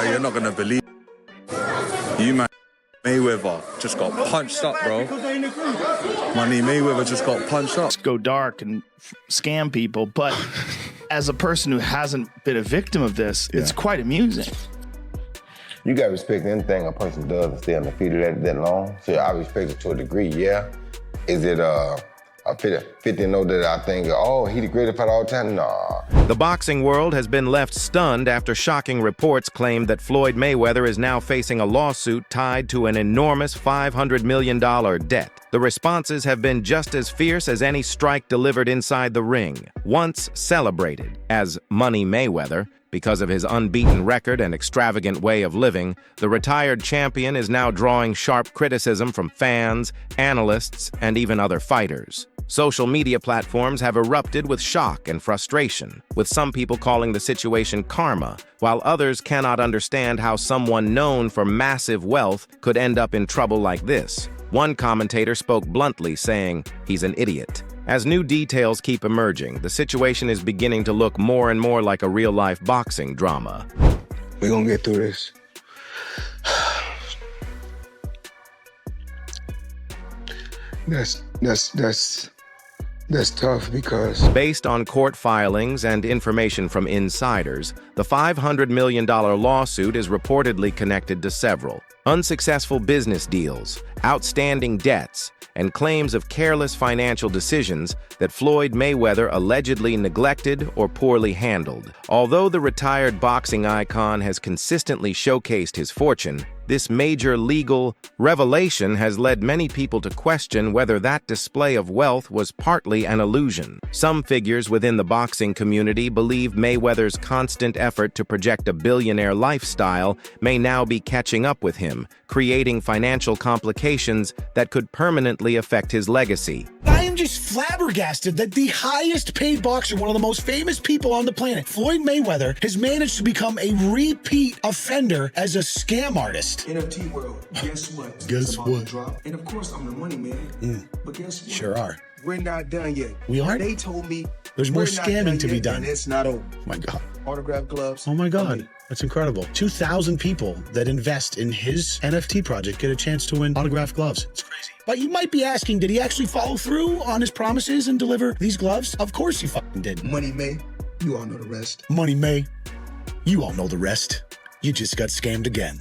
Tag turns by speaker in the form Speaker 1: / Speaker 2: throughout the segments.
Speaker 1: You're not gonna believe you, man. Mayweather just got punched up, bro. Money Mayweather just got punched up.
Speaker 2: Go dark and scam people, but as a person who hasn't been a victim of this, it's quite amusing.
Speaker 3: You got to respect anything a person does to stay undefeated that long. So I respect it to a degree, yeah. Is it a 50 know that I think, oh, he the greatest fighter all the time? Nah.
Speaker 4: The boxing world has been left stunned after shocking reports claim that Floyd Mayweather is now facing a lawsuit tied to an enormous $500 million debt. The responses have been just as fierce as any strike delivered inside the ring. Once celebrated as Money Mayweather, because of his unbeaten record and extravagant way of living, the retired champion is now drawing sharp criticism from fans, analysts, and even other fighters. Social media platforms have erupted with shock and frustration, with some people calling the situation karma, while others cannot understand how someone known for massive wealth could end up in trouble like this. One commentator spoke bluntly, saying, "He's an idiot." As new details keep emerging, the situation is beginning to look more and more like a real-life boxing drama.
Speaker 5: We're gonna get through this. That's tough because...
Speaker 4: Based on court filings and information from insiders, the $500 million lawsuit is reportedly connected to several unsuccessful business deals, outstanding debts, and claims of careless financial decisions that Floyd Mayweather allegedly neglected or poorly handled. Although the retired boxing icon has consistently showcased his fortune, this major legal revelation has led many people to question whether that display of wealth was partly an illusion. Some figures within the boxing community believe Mayweather's constant effort to project a billionaire lifestyle may now be catching up with him, creating financial complications that could permanently affect his legacy.
Speaker 6: I am just flabbergasted that the highest paid boxer, one of the most famous people on the planet, Floyd Mayweather, has managed to become a repeat offender as a scam artist.
Speaker 7: NFT world, guess what?
Speaker 6: Guess what?
Speaker 7: Drop. And of course, I'm the money man. But guess what?
Speaker 6: Sure are.
Speaker 7: We're not done yet.
Speaker 6: We aren't?
Speaker 7: They told me
Speaker 6: there's more scamming to be done.
Speaker 7: And it's not over.
Speaker 6: Oh my God.
Speaker 7: Autograph gloves.
Speaker 6: Oh my God. That's incredible. 2,000 people that invest in his NFT project get a chance to win autographed gloves. It's crazy. But you might be asking, did he actually follow through on his promises and deliver these gloves? Of course he fucking did.
Speaker 7: Money May, you all know the rest.
Speaker 6: Money May, you all know the rest. You just got scammed again.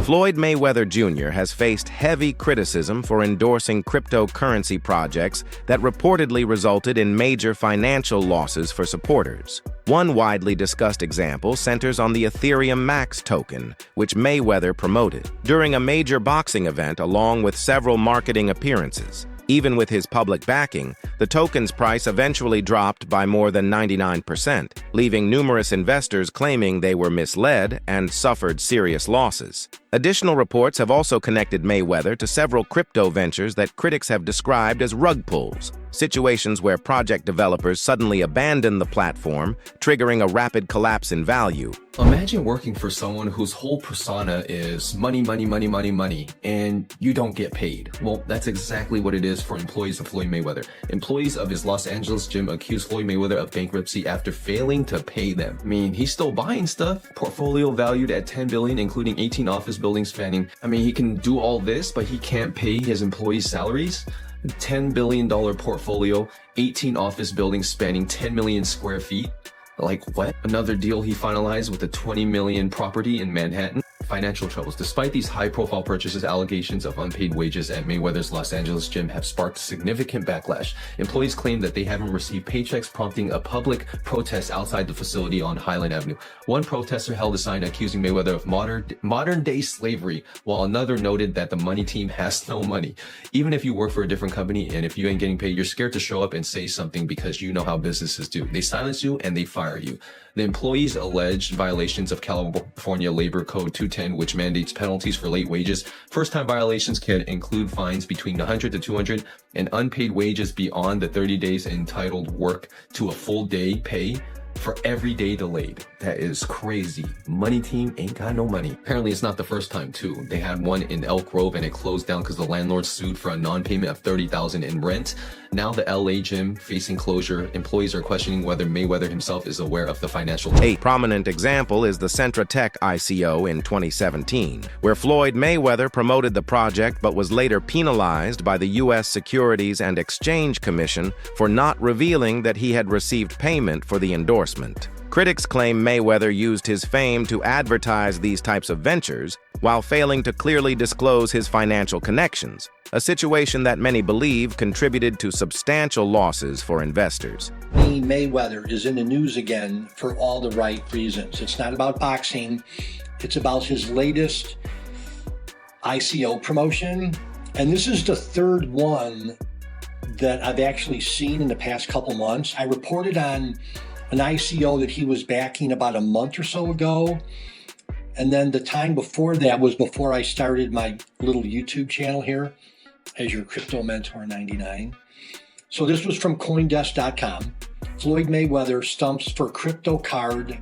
Speaker 4: Floyd Mayweather Jr. has faced heavy criticism for endorsing cryptocurrency projects that reportedly resulted in major financial losses for supporters. One widely discussed example centers on the Ethereum Max token, which Mayweather promoted during a major boxing event along with several marketing appearances. Even with his public backing, the token's price eventually dropped by more than 99%, leaving numerous investors claiming they were misled and suffered serious losses. Additional reports have also connected Mayweather to several crypto ventures that critics have described as rug pulls, situations where project developers suddenly abandon the platform, triggering a rapid collapse in value.
Speaker 8: Imagine working for someone whose whole persona is money, money, money, money, money, and you don't get paid. Well, that's exactly what it is for employees of Floyd Mayweather. Employees of his Los Angeles gym accused Floyd Mayweather of bankruptcy after failing to pay them. I mean, he's still buying stuff. Portfolio valued at $10 billion, including 18 office buildings spanning. I mean, he can do all this, but he can't pay his employees' salaries? $10 billion portfolio, 18 office buildings spanning 10 million square feet. Like what? Another deal he finalized with a 20 million property in Manhattan. Financial troubles. Despite these high-profile purchases, allegations of unpaid wages at Mayweather's Los Angeles gym have sparked significant backlash. Employees claim that they haven't received paychecks, prompting a public protest outside the facility on Highland Avenue. One protester held a sign accusing Mayweather of modern-day slavery, while another noted that the money team has no money. Even if you work for a different company and if you ain't getting paid, you're scared to show up and say something because you know how businesses do. They silence you and they fire you. The employees alleged violations of California Labor Code 210, which mandates penalties for late wages. First-time violations can include fines between 100 to 200 and unpaid wages beyond the 30 days entitled work to a full day pay. for every day delayed. That is crazy. Money team ain't got no money. Apparently it's not the first time too. They had one in Elk Grove and it closed down because the landlord sued for a non-payment of $30,000 in rent. Now the LA gym facing closure. Employees are questioning whether Mayweather himself is aware of the financial.
Speaker 4: A prominent example is the Centra Tech ICO in 2017, where Floyd Mayweather promoted the project but was later penalized by the U.S. Securities and Exchange Commission for not revealing that he had received payment for the endorsement. Critics claim Mayweather used his fame to advertise these types of ventures while failing to clearly disclose his financial connections, a situation that many believe contributed to substantial losses for investors.
Speaker 9: Mayweather is in the news again for all the right reasons. It's not about boxing. It's about his latest ICO promotion. And this is the third one that I've actually seen in the past couple months. I reported on an ICO that he was backing about a month or so ago. And then the time before that was before I started my little YouTube channel here as your crypto mentor 99. So this was from CoinDesk.com. Floyd Mayweather stumps for crypto card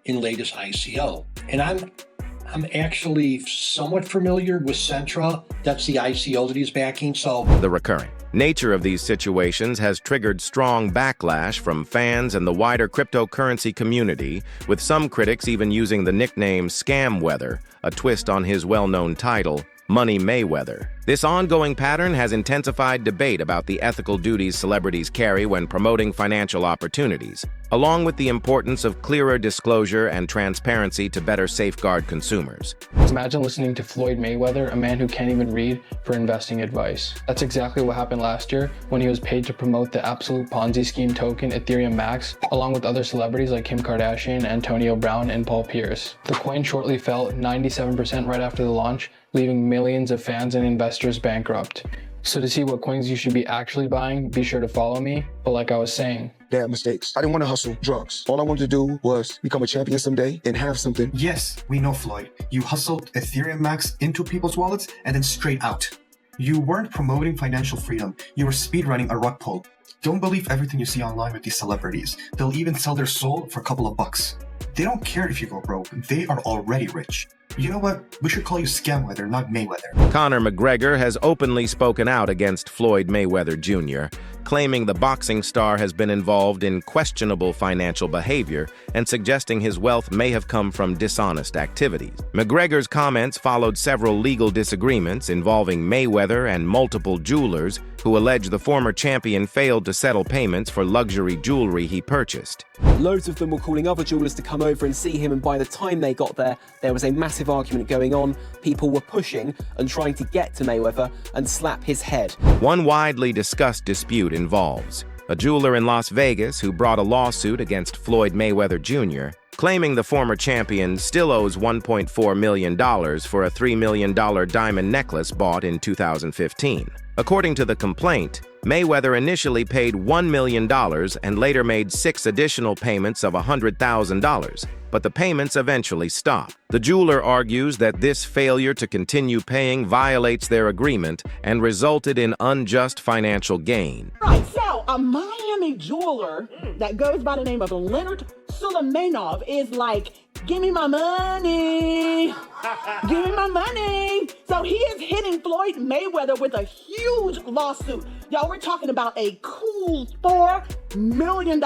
Speaker 9: in latest ICO. And I'm actually somewhat familiar with Centra. That's the ICO that he's backing. So
Speaker 4: the recurring nature of these situations has triggered strong backlash from fans and the wider cryptocurrency community, with some critics even using the nickname Scamweather, a twist on his well-known title, Money Mayweather. This ongoing pattern has intensified debate about the ethical duties celebrities carry when promoting financial opportunities, along with the importance of clearer disclosure and transparency to better safeguard consumers.
Speaker 10: Imagine listening to Floyd Mayweather, a man who can't even read, for investing advice. That's exactly what happened last year when he was paid to promote the absolute Ponzi scheme token Ethereum Max, along with other celebrities like Kim Kardashian, Antonio Brown, and Paul Pierce. The coin shortly fell 97% right after the launch, leaving millions of fans and investors bankrupt. So to see what coins you should be actually buying, be sure to follow me. But like I was saying,
Speaker 5: Bad mistakes. I didn't want to hustle drugs. All I wanted to do was become a champion someday and have something.
Speaker 11: Yes, we know, Floyd. You hustled Ethereum Max into people's wallets and then straight out. You weren't promoting financial freedom. You were speedrunning a rug pull. Don't believe everything you see online with these celebrities. They'll even sell their soul for a couple of bucks. They don't care if you go broke. They are already rich. You know what? We should call you Scamweather, not Mayweather.
Speaker 4: Conor McGregor has openly spoken out against Floyd Mayweather Jr., claiming the boxing star has been involved in questionable financial behavior and suggesting his wealth may have come from dishonest activities. McGregor's comments followed several legal disagreements involving Mayweather and multiple jewelers who allege the former champion failed to settle payments for luxury jewelry he purchased.
Speaker 12: Loads of them were calling other jewelers to come over and see him, and by the time they got there, there was a massive argument going on. People were pushing and trying to get to Mayweather and slap his head.
Speaker 4: One widely discussed dispute involves a jeweler in Las Vegas who brought a lawsuit against Floyd Mayweather Jr., claiming the former champion still owes $1.4 million for a $3 million diamond necklace bought in 2015. According to the complaint, Mayweather initially paid $1 million and later made 6 additional payments of $100,000, but the payments eventually stopped. The jeweler argues that this failure to continue paying violates their agreement and resulted in unjust financial gain.
Speaker 13: Right, so a Miami jeweler that goes by the name of Leonard Suleimanov is like, give me my money, give me my money. So he is hitting Floyd Mayweather with a huge lawsuit. Y'all, we're talking about a cool $4 million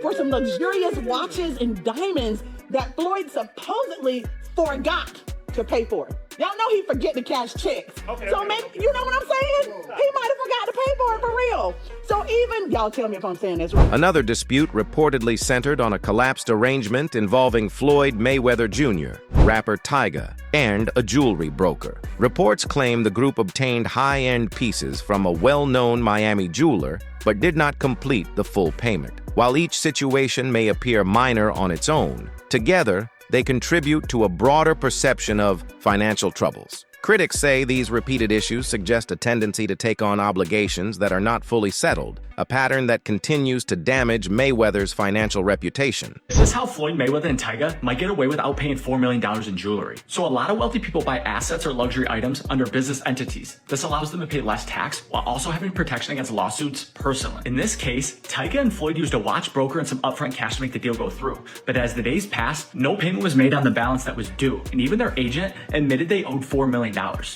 Speaker 13: for some luxurious watches and diamonds that Floyd supposedly forgot to pay for. Y'all know he forget to cash checks. So maybe, you know what I'm saying? He might have forgot to pay for it for real. So even, y'all tell me if I'm saying this right.
Speaker 4: Another dispute reportedly centered on a collapsed arrangement involving Floyd Mayweather Jr., rapper Tyga, and a jewelry broker. Reports claim the group obtained high-end pieces from a well-known Miami jeweler, but did not complete the full payment. While each situation may appear minor on its own, together, they contribute to a broader perception of financial troubles. Critics say these repeated issues suggest a tendency to take on obligations that are not fully settled, a pattern that continues to damage Mayweather's financial reputation.
Speaker 14: This is how Floyd Mayweather and Tyga might get away without paying $4 million in jewelry. So a lot of wealthy people buy assets or luxury items under business entities. This allows them to pay less tax while also having protection against lawsuits personally. In this case, Tyga and Floyd used a watch broker and some upfront cash to make the deal go through. But as the days passed, no payment was made on the balance that was due, and even their agent admitted they owed $4 million.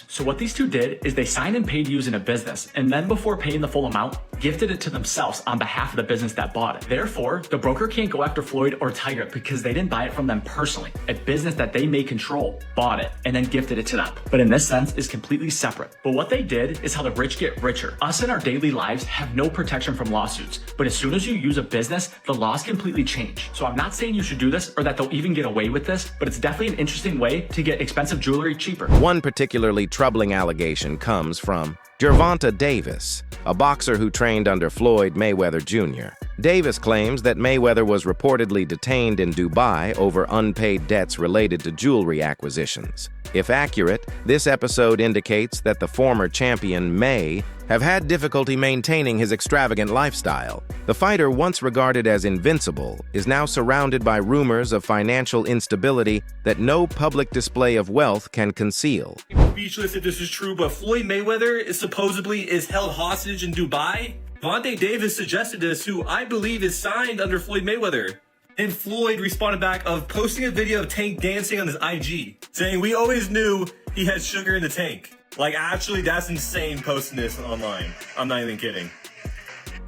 Speaker 14: So what these two did is they signed and paid using a business, and then before paying the full amount, gifted it to themselves on behalf of the business that bought it. Therefore, the broker can't go after Floyd or Tyga because they didn't buy it from them personally. A business that they may control bought it and then gifted it to them. But in this sense, is completely separate. But what they did is how the rich get richer. Us in our daily lives have no protection from lawsuits, but as soon as you use a business, the laws completely change. So I'm not saying you should do this or that they'll even get away with this, but it's definitely an interesting way to get expensive jewelry cheaper.
Speaker 4: One particularly troubling allegation comes from Gervonta Davis, a boxer who trained under Floyd Mayweather Jr. Davis claims that Mayweather was reportedly detained in Dubai over unpaid debts related to jewelry acquisitions. If accurate, this episode indicates that the former champion may have had difficulty maintaining his extravagant lifestyle. The fighter, once regarded as invincible, is now surrounded by rumors of financial instability that no public display of wealth can conceal.
Speaker 15: Speechless if this is true, but Floyd Mayweather is supposedly held hostage in Dubai. Vontae Davis suggested this, who I believe is signed under Floyd Mayweather. And Floyd responded back of posting a video of Tank dancing on his IG, saying, "We always knew he had sugar in the tank." Like, actually, that's insane posting this online. I'm not even kidding.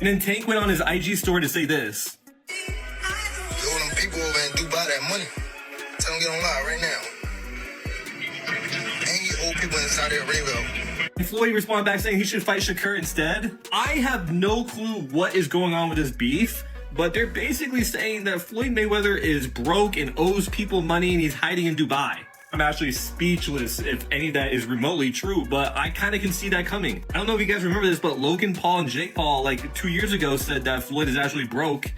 Speaker 15: And then Tank went on his IG story to say this.
Speaker 16: Yo, them people over in Dubai that money. Tell them get on live right now. And you old people in Saudi Arabia.
Speaker 15: And Floyd responded back saying he should fight Shakur instead. I have no clue what is going on with this beef, but they're basically saying that Floyd Mayweather is broke and owes people money and he's hiding in Dubai. I'm actually speechless if any of that is remotely true, but I kind of can see that coming. I don't know if you guys remember this, but Logan Paul and Jake Paul like 2 years ago said that Floyd is actually broke.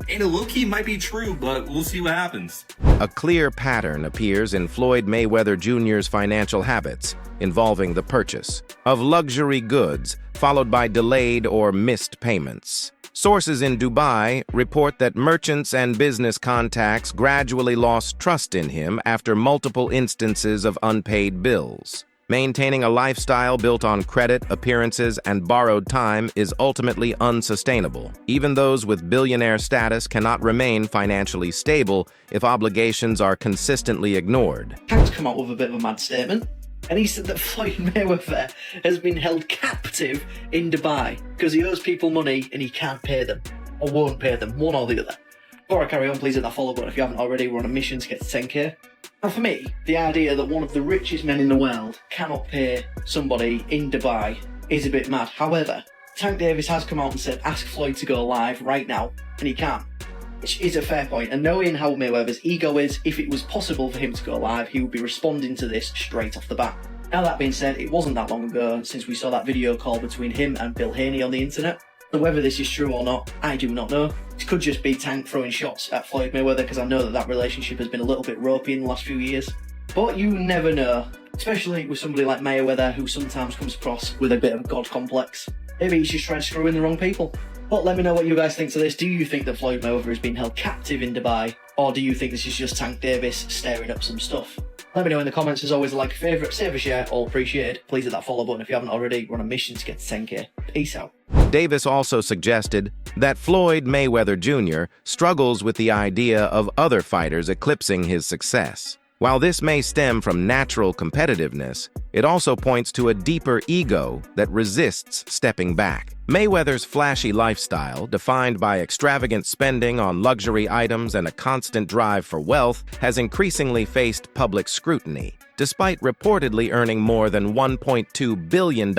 Speaker 15: And it low-key might be true, but we'll see what happens.
Speaker 4: A clear pattern appears in Floyd Mayweather Jr.'s financial habits, involving the purchase of luxury goods, followed by delayed or missed payments. Sources in Dubai report that merchants and business contacts gradually lost trust in him after multiple instances of unpaid bills. Maintaining a lifestyle built on credit, appearances, and borrowed time is ultimately unsustainable. Even those with billionaire status cannot remain financially stable if obligations are consistently ignored.
Speaker 17: Hank's come out with a bit of a mad statement, and he said that Floyd Mayweather has been held captive in Dubai because he owes people money and he can't pay them, or won't pay them, one or the other. Before I carry on, please hit that follow button if you haven't already. We're on a mission to get to 10k. And for me, the idea that one of the richest men in the world cannot pay somebody in Dubai is a bit mad. However, Tank Davis has come out and said, ask Floyd to go live right now, and he can't. Which is a fair point, and knowing how Mayweather's ego is, if it was possible for him to go live, he would be responding to this straight off the bat. Now that being said, it wasn't that long ago since we saw that video call between him and Bill Haney on the internet. So whether this is true or not, I do not know. It could just be Tank throwing shots at Floyd Mayweather, because I know that relationship has been a little bit ropey in the last few years. But you never know, especially with somebody like Mayweather, who sometimes comes across with a bit of a god complex. Maybe he's just trying to screw in the wrong people. But let me know what you guys think to this. Do you think that Floyd Mayweather has been held captive in Dubai, or do you think this is just Tank Davis stirring up some stuff? Let me know in the comments. As always, like, favourite, save a share, all appreciated. Please hit that follow button if you haven't already. We're on a mission to get to 10k. Peace out.
Speaker 4: Davis also suggested that Floyd Mayweather Jr. struggles with the idea of other fighters eclipsing his success. While this may stem from natural competitiveness, it also points to a deeper ego that resists stepping back. Mayweather's flashy lifestyle, defined by extravagant spending on luxury items and a constant drive for wealth, has increasingly faced public scrutiny. Despite reportedly earning more than $1.2 billion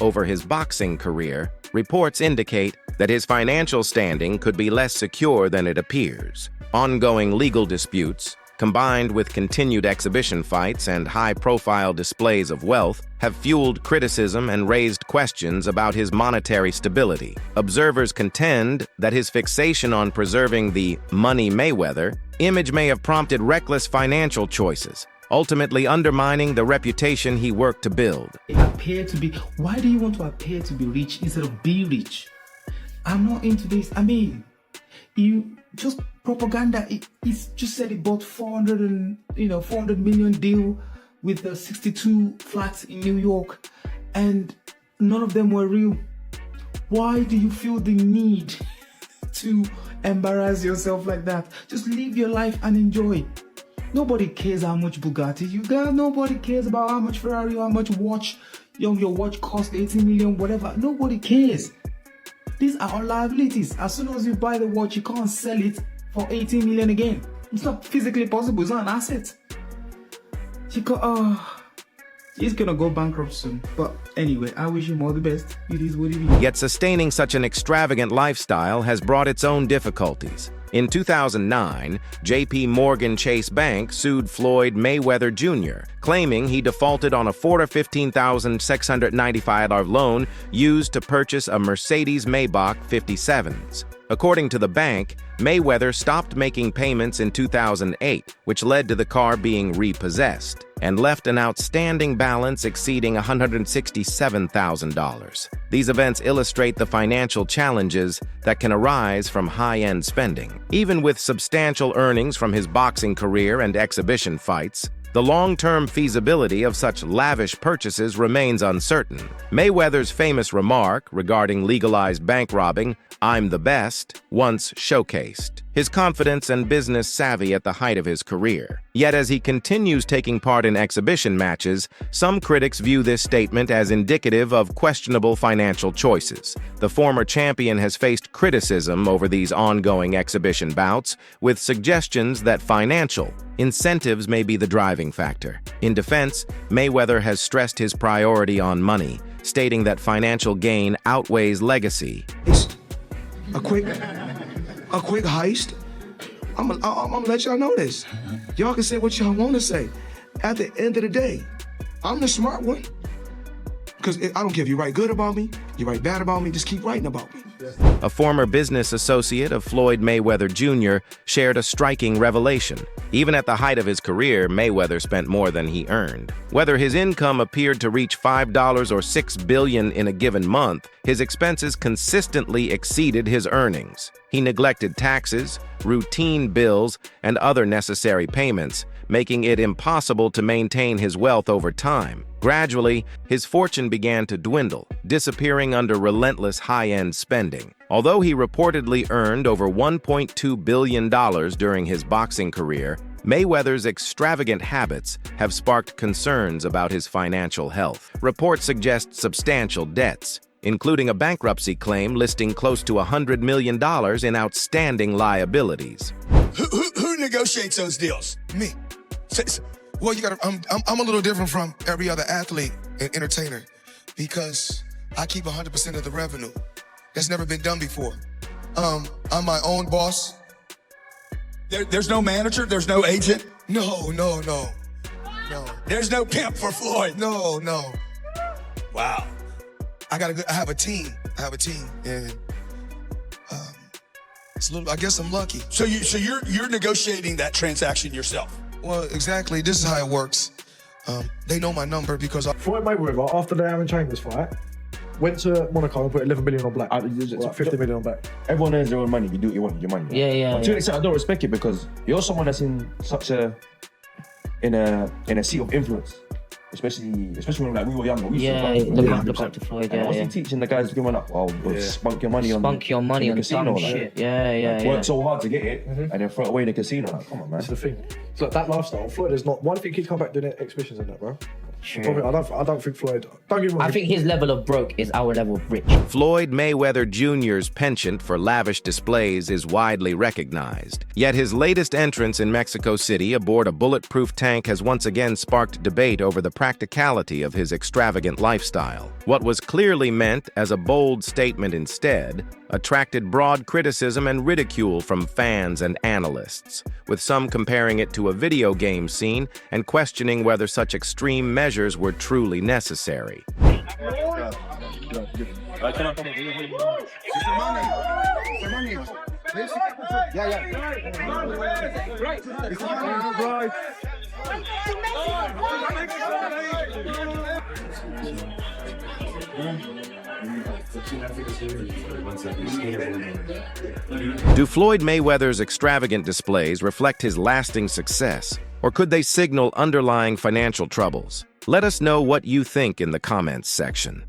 Speaker 4: over his boxing career, reports indicate that his financial standing could be less secure than it appears. Ongoing legal disputes, combined with continued exhibition fights and high-profile displays of wealth, have fueled criticism and raised questions about his monetary stability. Observers contend that his fixation on preserving the Money Mayweather image may have prompted reckless financial choices, ultimately undermining the reputation he worked to build.
Speaker 18: Appear to be. Why do you want to appear to be rich instead of be rich? I'm not into this. I mean, you just propaganda. He's just said he bought 400 million deal with the 62 flats in New York, and none of them were real. Why do you feel the need to embarrass yourself like that? Just live your life and enjoy. Nobody cares how much Bugatti you got. Nobody cares about how much Ferrari, how much watch your watch cost, 18 million, whatever. Nobody cares. These are all liabilities. As soon as you buy the watch, you can't sell it for 18 million again. It's not physically possible. It's not an asset. He's gonna go bankrupt soon. But anyway, I wish him all the best. It is what it is.
Speaker 4: Yet sustaining such an extravagant lifestyle has brought its own difficulties. In 2009, J.P. Morgan Chase Bank sued Floyd Mayweather Jr., claiming he defaulted on a $415,695 loan used to purchase a Mercedes Maybach 57s. According to the bank, Mayweather stopped making payments in 2008, which led to the car being repossessed, and left an outstanding balance exceeding $167,000. These events illustrate the financial challenges that can arise from high-end spending. Even with substantial earnings from his boxing career and exhibition fights, the long-term feasibility of such lavish purchases remains uncertain. Mayweather's famous remark regarding legalized bank robbing, "I'm the best," once showcased his confidence and business savvy at the height of his career. Yet as he continues taking part in exhibition matches, some critics view this statement as indicative of questionable financial choices. The former champion has faced criticism over these ongoing exhibition bouts, with suggestions that financial incentives may be the driving factor. In defense, Mayweather has stressed his priority on money, stating that financial gain outweighs legacy.
Speaker 7: A quick heist. I'm gonna let y'all know this. Y'all can say what y'all want to say. At the end of the day, I'm the smart one. Because I don't care if you write good about me, you write bad about me, just keep writing about me.
Speaker 4: A former business associate of Floyd Mayweather Jr. shared a striking revelation. Even at the height of his career, Mayweather spent more than he earned. Whether his income appeared to reach $5 or $6 billion in a given month, his expenses consistently exceeded his earnings. He neglected taxes, routine bills, and other necessary payments, making it impossible to maintain his wealth over time. Gradually, his fortune began to dwindle, disappearing under relentless high-end spending. Although he reportedly earned over $1.2 billion during his boxing career, Mayweather's extravagant habits have sparked concerns about his financial health. Reports suggest substantial debts, including a bankruptcy claim listing close to $100 million in outstanding liabilities.
Speaker 7: Who negotiates those deals? Me. Well, I'm a little different from every other athlete and entertainer because I keep 100% of the revenue. That's never been done before. I'm my own boss. There's no manager, there's no agent? No. There's no pimp for Floyd? No. Wow. I have a team. And it's a little, I guess I'm lucky. So you're negotiating that transaction yourself? Well, exactly. This is how it works. They know my number because
Speaker 19: Floyd Mayweather, after the Aaron Chambers fight, went to Monaco and put 11 billion on black. 50 million on black.
Speaker 20: Everyone earns their own money. You do what you want, your money. Right?
Speaker 17: Yeah.
Speaker 20: But to an extent, I don't respect it because you're someone that's in such a seat of influence. Especially when like we were younger.
Speaker 17: Look up to Floyd.
Speaker 20: What's he teaching the guys giving up? Spunk your money on
Speaker 17: the
Speaker 20: casino.
Speaker 17: Shit. Yeah.
Speaker 20: Work so hard to get it and then throw it away in the casino. Like, come on, man.
Speaker 19: That's the thing. It's like that lifestyle. Floyd is not. Why do you think he's come back doing exhibitions and that, bro?
Speaker 17: Sure.
Speaker 19: Probably, I don't think Floyd. Don't get me wrong.
Speaker 17: I think his level of broke is our level of rich.
Speaker 4: Floyd Mayweather Jr.'s penchant for lavish displays is widely recognized. Yet his latest entrance in Mexico City aboard a bulletproof tank has once again sparked debate over the practicality of his extravagant lifestyle. What was clearly meant as a bold statement instead attracted broad criticism and ridicule from fans and analysts, with some comparing it to a video game scene and questioning whether such extreme measures were truly necessary. Do Floyd Mayweather's extravagant displays reflect his lasting success, or could they signal underlying financial troubles? Let us know what you think in the comments section.